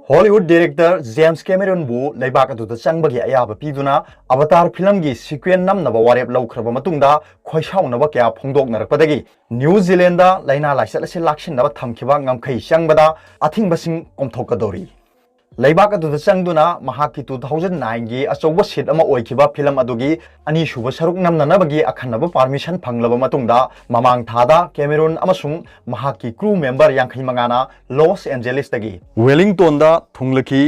Hollywood director James Cameron bu leibak adu changbagi ayaba piduna Avatar film gi sequel namnaba warep lawkhraba matungda khoisaunaba kya phongdoknarakpadagi New Zealand da laina laisal se lakshinaba thamkhiba ngamkhai changbada athingbasing komthokadori leibak adu changduna mahaki 2009 gi achoba seat ama oikhiba film adugi ani shuba saruk namnanabagi akhanaba permission phanglaba matungda mamang thada Cameron amasung mahaki crew member yankhai mangana Los Angeles dagi Wellington da thunglaki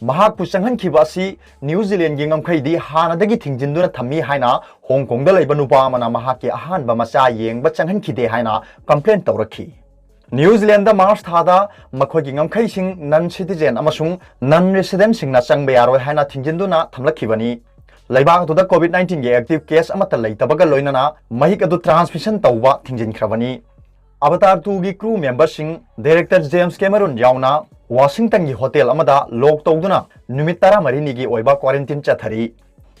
mahak pu changhankhiba asi New Zealand gi ngamkhai di hanadagi thingjinduna thammi haina Hong Kong da leiba nupa mana mahaki ahanba macha yengba changhankhide haina complaint tawrakhi New Zealand da March thada makhogi ngamkhai sing non citizen amasung non resident sing na changba yaroi haina thingjinduna thamlakhibani leibak tu da COVID-19 ge active case amata leitabaga loinana mahik adu transmission tawba thingjinkhravani Avatar 2 gi crew member sing director James Cameron yauna Washington gi hotel amada lok tawduna numit 12 gi oiba quarantine chathari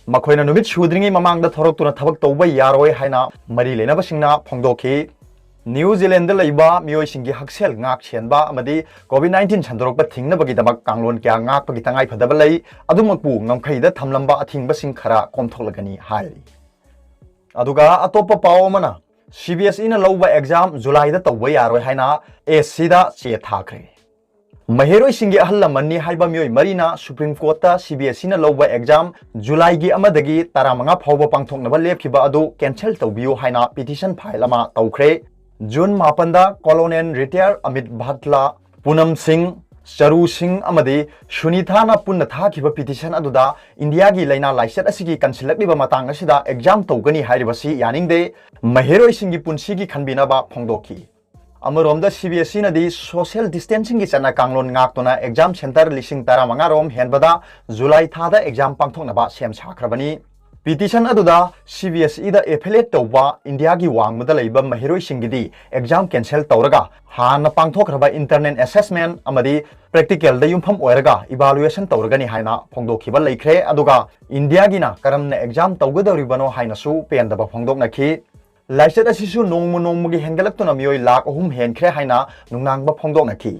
makhoina numit shudringi mamangda thoroktuna thabak tawba yaroi haina mari lenaba singna phongdokhi New Zealand da leiba mioi singi haksel ngak chenba amadi COVID-19 chandorokba thingnabagi damak kanglon kya ngak pagi tangai phadaba lei adumakbu ngamkhai da thamlamba athingba sing khara komtholagani hai aduga atopa paw mana CBSE na louba exam July da tawba yaroi haina SC da che thakre Mahiroi singi ahalla manni haiba mioi marina Supreme Court ta CBSE na louba exam July gi amadagi taramanga phawba pangthoknaba lepkhiba adu cancel tawbiu haina petition file ama tawkhre June Mapanda Colonel Retire Amit Bhatla Punam Singh Charu Singh amadi Shunitha na punna thakiba petition aduda India gi laina laiset asigi kansilakliba matang asida exam tawgani hairibasi yaningde Mahiroi singi punsigi khanbinaba phongdokhi Amoromda CBSE na di social distancing gi chana kanglon ngaktona exam center lising taramanga rom henbada July thada exam pangthoknaba sem sakhrabani Petition aduda CBSE da affiliate tawba India gi wangmada leiba mahiroi singidi exam cancel tawraga hana pangthokraba internet assessment amadi practical da yumpham oiraga evaluation tawragani haina phongdokhiba leikhre aduga India gi na karamna exam tawgadoribano haina su pendaba phongdoknakhi laisat asisu nongmu gi hengalaktuna mioi lakh ahum henkhre haina nungnangba phongdoknakhi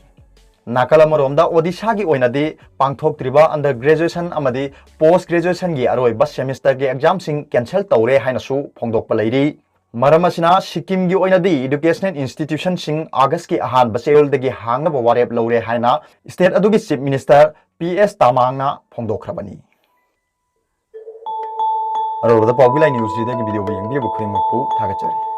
Nakalamoromda Odisha gi oinadi pangthoktriba undergraduation amadi post graduation gi aroi bas semester gi exam sing cancel tawre haina su phongdokpa leiri maramasina Sikkim gi oinadi educational institution sing August ki ahan basel dagi hangna warep lore haina state adugi chief minister PS Tamangna phongdokhrabani Aroda Paobilai news ji dagi video ba yengbi bu khring makpu thagachari